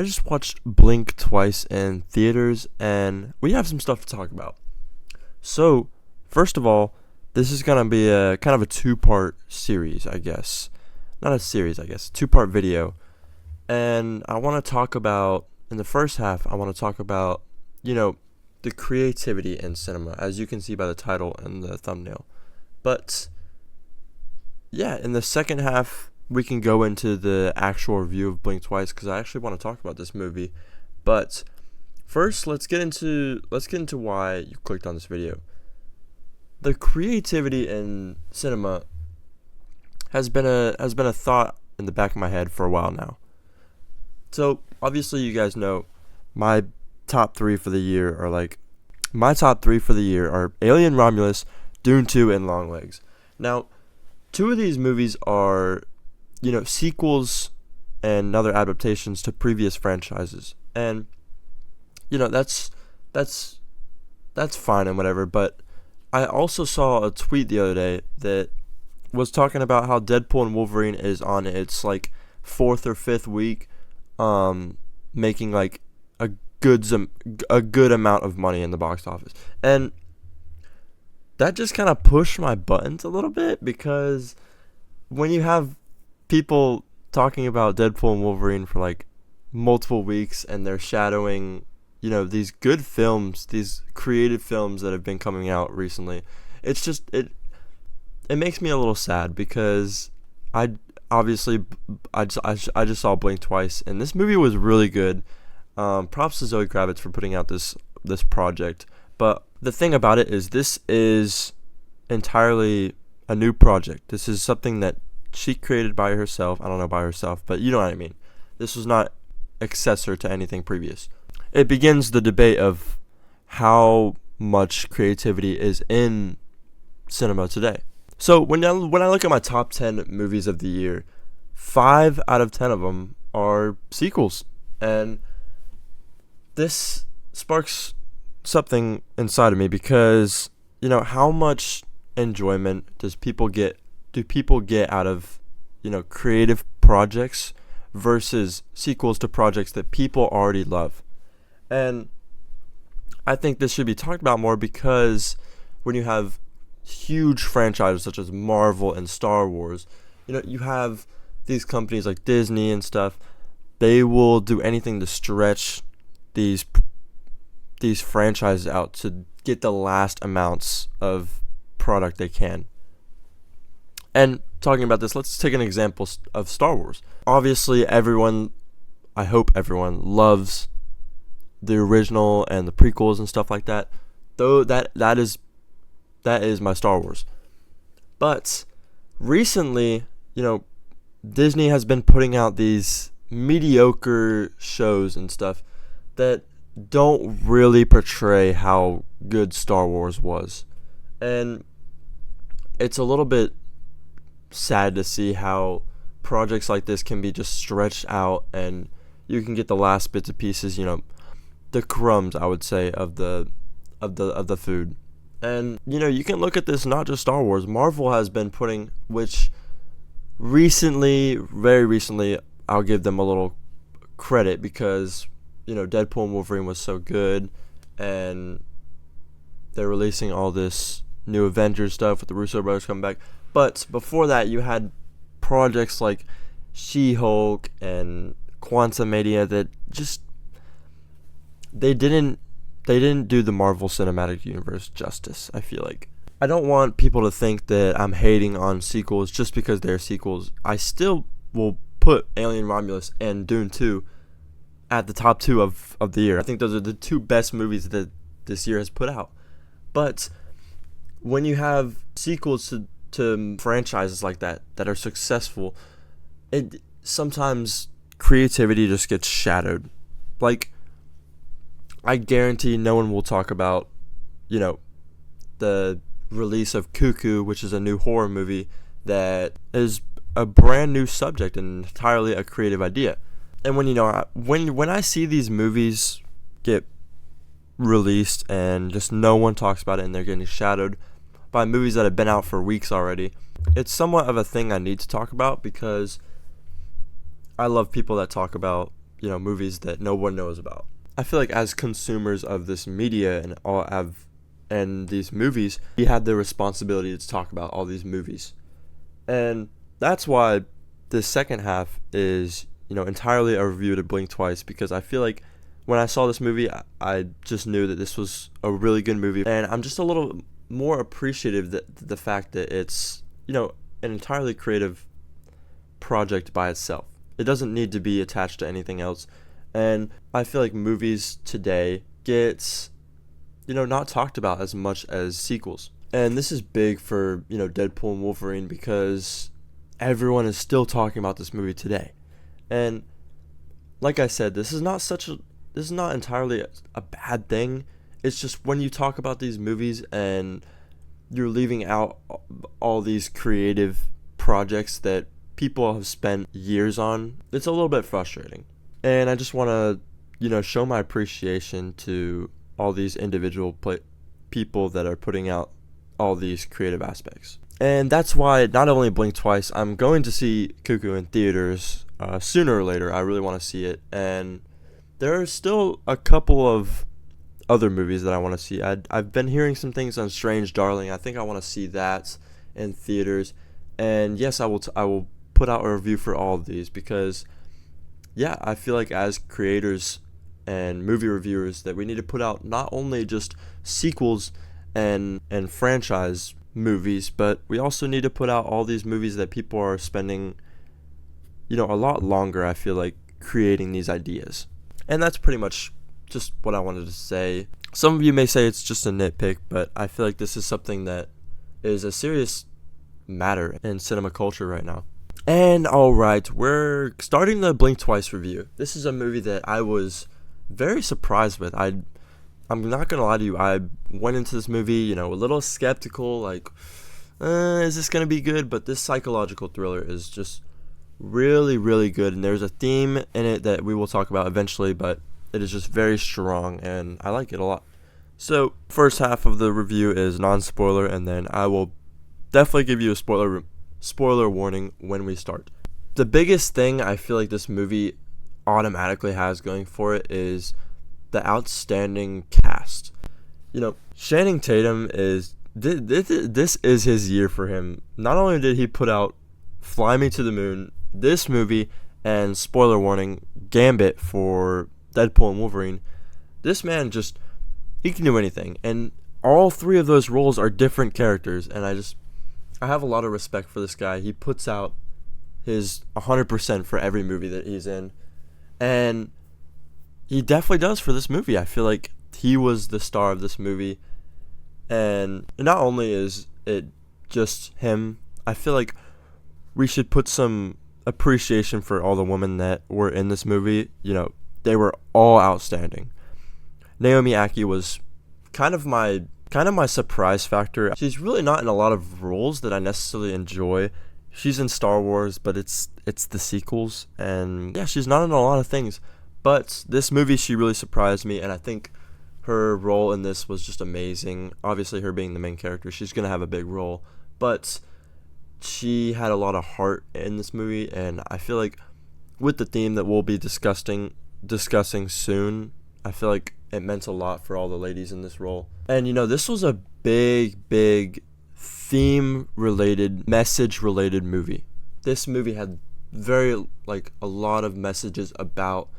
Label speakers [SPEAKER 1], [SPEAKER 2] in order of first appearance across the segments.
[SPEAKER 1] I just watched Blink twice in theaters, and we have some stuff to talk about. So, first of all, this is gonna be a kind of a two-part series, I guess. Not a series, I guess. Two-part video, and I want to talk about in the first half. I want to talk about you know the creativity in cinema, as you can see by the title and the thumbnail. But yeah, in the second half, we can go into the actual review of Blink Twice because I actually want to talk about this movie. But first, let's get into why you clicked on this video. The creativity in cinema has been a thought in the back of my head for a while now. So obviously, you guys know my top three for the year are Alien Romulus, Dune 2, and Longlegs. Now, two of these movies are sequels and other adaptations to previous franchises, and that's that's fine and whatever. But I also saw a tweet the other day that was talking about how Deadpool and Wolverine is on its like fourth or fifth week, making like a a good amount of money in the box office, and that just kind of pushed my buttons a little bit because when you have people talking about Deadpool and Wolverine for like multiple weeks and they're shadowing, these good films, these creative films that have been coming out recently, it's just it makes me a little sad because I obviously I just saw Blink twice and this movie was really good. Props to Zoe Kravitz for putting out this project, but the thing about it is this is entirely a new project. This is something that she created by herself. I don't know by herself, but you know what I mean. This was not accessor to anything previous. It begins the debate of how much creativity is in cinema today. So when I look at my top 10 movies of the year, 5 out of 10 of them are sequels. And this sparks something inside of me because, how much enjoyment do people get out of, creative projects versus sequels to projects that people already love. And I think this should be talked about more because when you have huge franchises such as Marvel and Star Wars, you have these companies like Disney and stuff. They will do anything to stretch these franchises out to get the last amounts of product they can. And talking about this, let's take an example of Star Wars. Obviously, I hope everyone loves the original and the prequels and stuff like that. Though that is my Star Wars. But recently, Disney has been putting out these mediocre shows and stuff that don't really portray how good Star Wars was. And it's a little bit sad to see how projects like this can be just stretched out and you can get the last bits and pieces, the crumbs, I would say, of the food. And you can look at this, not just Star Wars. Marvel has been putting, which very recently, I'll give them a little credit because Deadpool and Wolverine was so good, and they're releasing all this new Avengers stuff with the Russo brothers coming back. But before that, you had projects like She-Hulk and Quantumania that just they didn't do the Marvel Cinematic Universe justice, I feel like. I don't want people to think that I'm hating on sequels just because they're sequels. I still will put Alien Romulus and Dune 2 at the top 2 of the year. I think those are the 2 best movies that this year has put out. But when you have sequels to franchises like that are successful, it sometimes creativity just gets shadowed. Like, I guarantee no one will talk about, the release of Cuckoo, which is a new horror movie that is a brand new subject and entirely a creative idea. And when I see these movies get released and just no one talks about it and they're getting shadowed by movies that have been out for weeks already, it's somewhat of a thing I need to talk about because I love people that talk about movies that no one knows about. I feel like as consumers of this media and these movies, we had the responsibility to talk about all these movies. And that's why the second half is, entirely a review to blink twice, because I feel like when I saw this movie, I just knew that this was a really good movie. And I'm just a little more appreciative that the fact that it's, an entirely creative project by itself. It doesn't need to be attached to anything else. And I feel like movies today get, not talked about as much as sequels. And this is big for, Deadpool and Wolverine, because everyone is still talking about this movie today. And like I said, this is not entirely a bad thing. It's just when you talk about these movies and you're leaving out all these creative projects that people have spent years on, it's a little bit frustrating. And I just want to, show my appreciation to all these individual people that are putting out all these creative aspects. And that's why, not only blink twice, I'm going to see Cuckoo in theaters sooner or later. I really want to see it. And there are still a couple of other movies that I want to see. I've been hearing some things on Strange Darling. I think I want to see that in theaters. And yes, I will put out a review for all of these, because I feel like as creators and movie reviewers that we need to put out not only just sequels and franchise movies, but we also need to put out all these movies that people are spending, a lot longer, I feel like, creating these ideas. And that's pretty much just what I wanted to say. Some of you may say it's just a nitpick, but I feel like this is something that is a serious matter in cinema culture right now. And alright, we're starting the Blink Twice review. This is a movie that I was very surprised with. I'm not gonna lie to you, I went into this movie, a little skeptical, like, is this gonna be good? But this psychological thriller is just really, really good, and there's a theme in it that we will talk about eventually, but it is just very strong, and I like it a lot. So, first half of the review is non-spoiler, and then I will definitely give you a spoiler warning when we start. The biggest thing I feel like this movie automatically has going for it is the outstanding cast. Channing Tatum is this is his year for him. Not only did he put out Fly Me to the Moon, this movie, and spoiler warning, Gambit for Deadpool and Wolverine, this man he can do anything, and all three of those roles are different characters, and I have a lot of respect for this guy. He puts out his 100% for every movie that he's in, and he definitely does for this movie. I feel like he was the star of this movie, and not only is it just him, I feel like we should put some appreciation for all the women that were in this movie. They were all outstanding. Naomi Ackie was kind of my surprise factor. She's really not in a lot of roles that I necessarily enjoy. She's in Star Wars, but it's the sequels, and she's not in a lot of things. But this movie, she really surprised me, and I think her role in this was just amazing. Obviously, her being the main character, she's going to have a big role, but she had a lot of heart in this movie, and I feel like with the theme that we'll be discussing soon, I feel like it meant a lot for all the ladies in this role. And this was a big theme-related, message-related movie. This movie had a lot of messages about,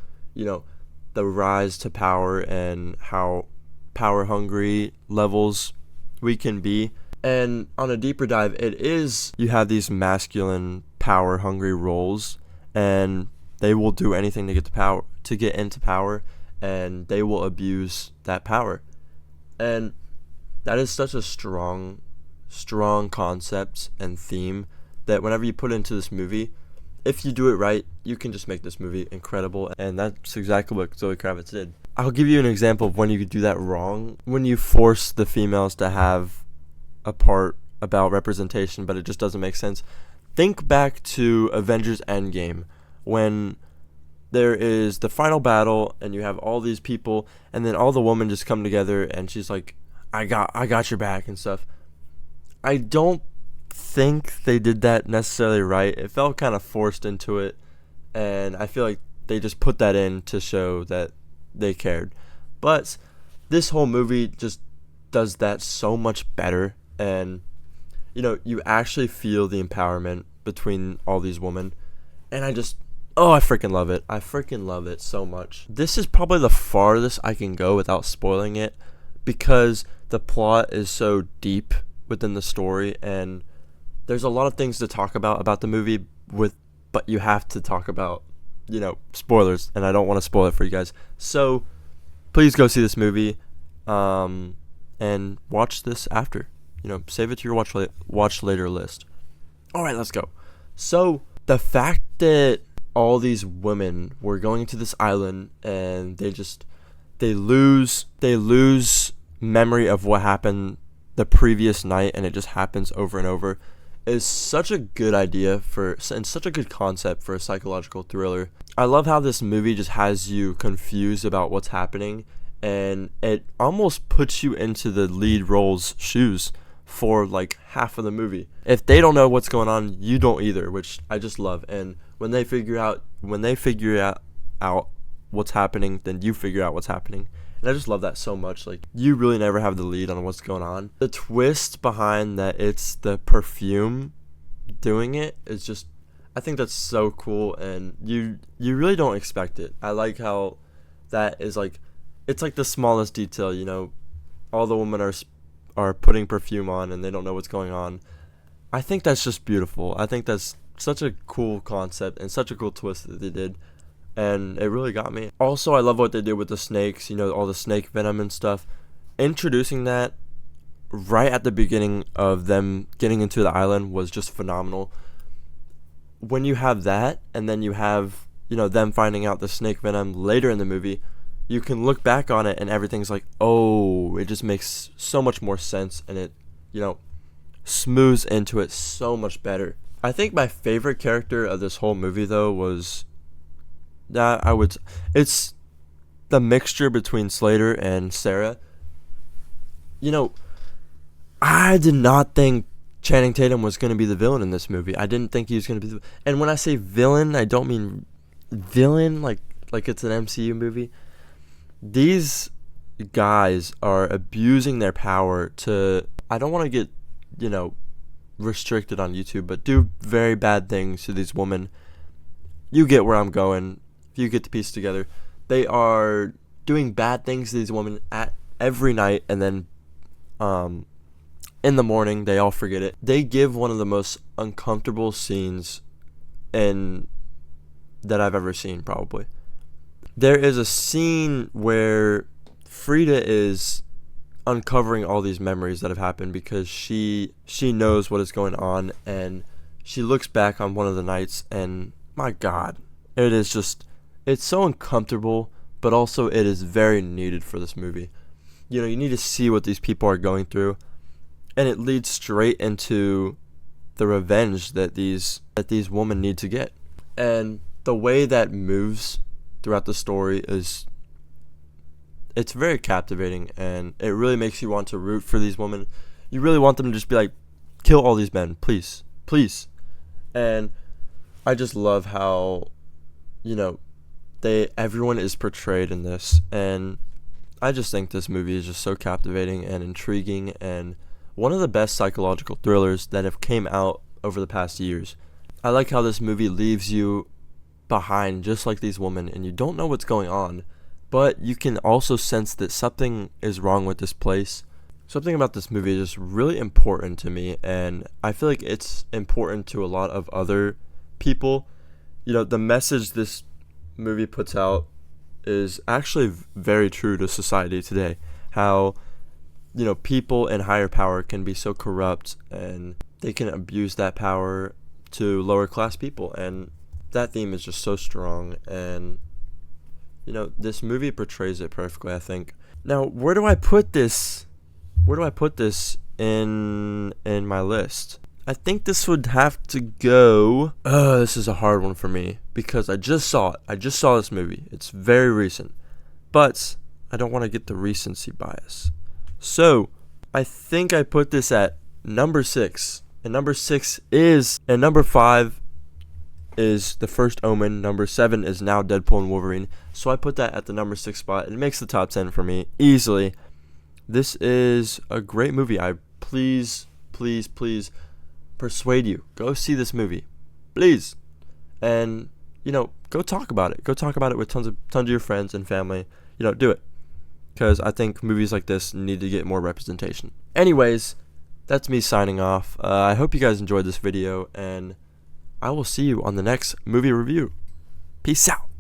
[SPEAKER 1] the rise to power and how power-hungry levels we can be. And on a deeper dive, you have these masculine, power-hungry roles, and they will do anything to get into power, and they will abuse that power. And that is such a strong concept and theme that whenever you put into this movie, if you do it right, you can just make this movie incredible, and that's exactly what Zoe Kravitz did. I'll give you an example of when you could do that wrong. When you force the females to have a part about representation, but it just doesn't make sense. Think back to Avengers Endgame, when there is the final battle, and you have all these people, and then all the women just come together, and she's like, I got your back and stuff. I don't think they did that necessarily right. It felt kind of forced into it, and I feel like they just put that in to show that they cared. But this whole movie just does that so much better, and you actually feel the empowerment between all these women, and I freaking love it. I freaking love it so much. This is probably the farthest I can go without spoiling it, because the plot is so deep within the story, and there's a lot of things to talk about the movie but you have to talk about, spoilers, and I don't want to spoil it for you guys. So please go see this movie, and watch this after. Save it to your watch later list. All right, let's go. So the fact that all these women were going to this island, and they lose memory of what happened the previous night, and it just happens over and over, is such a good idea and such a good concept for a psychological thriller. I love how this movie just has you confused about what's happening, and it almost puts you into the lead role's shoes for like half of the movie. If they don't know what's going on, you don't either, which I just love. And when they figure out what's happening, then you figure out what's happening. And I just love that so much. Like, you really never have the lead on what's going on. The twist behind that it's the perfume doing it is just, I think that's so cool, and you really don't expect it. I like how that is like, it's like the smallest detail, all the women are putting perfume on and they don't know what's going on. I think that's just beautiful. I think that's such a cool concept and such a cool twist that they did, and it really got me. Also, I love what they did with the snakes, all the snake venom and stuff. Introducing that right at the beginning of them getting into the island was just phenomenal. When you have that, and then you have, them finding out the snake venom later in the movie, you can look back on it and everything's like, oh, it just makes so much more sense, and it, smooths into it so much better. I think my favorite character of this whole movie, though, was it's the mixture between Slater and Sarah. I did not think Channing Tatum was going to be the villain in this movie. I didn't think he was going to be and when I say villain, I don't mean villain like it's an MCU movie. These guys are abusing their power to, I don't want to get, restricted on YouTube, but do very bad things to these women. You get where I'm going. If you get the piece together, they are doing bad things to these women at every night, and then in the morning they all forget it. They give one of the most uncomfortable scenes that I've ever seen, probably. There is a scene where Frida is uncovering all these memories that have happened because she knows what is going on, and she looks back on one of the nights, and my God, it's so uncomfortable, but also it is very needed for this movie. You need to see what these people are going through, and it leads straight into the revenge that these women need to get. And the way that moves throughout the story it's very captivating, and it really makes you want to root for these women. You really want them to just be like, kill all these men, please, please. And I just love how, everyone is portrayed in this, and I just think this movie is just so captivating and intriguing, and one of the best psychological thrillers that have came out over the past years. I like how this movie leaves you behind just like these women, and you don't know what's going on, but you can also sense that something is wrong with this place. Something about this movie is just really important to me, and I feel like it's important to a lot of other people. The message this movie puts out is actually very true to society today. How, people in higher power can be so corrupt, and they can abuse that power to lower class people, and that theme is just so strong, and this movie portrays it perfectly, I think. Now, where do I put this in my list? I think this would have to go, this is a hard one for me, because I just saw this movie. It's very recent, but I don't want to get the recency bias. So I think I put this at number 6, and number 5 is The First Omen. Number 7 is now Deadpool and Wolverine. So I put that at the number 6 spot. It makes the top 10 for me easily. This is a great movie. I please persuade you. Go see this movie. Please. And, go talk about it. Go talk about it with tons of your friends and family. Do it. Because I think movies like this need to get more representation. Anyways, that's me signing off. I hope you guys enjoyed this video, and I will see you on the next movie review. Peace out.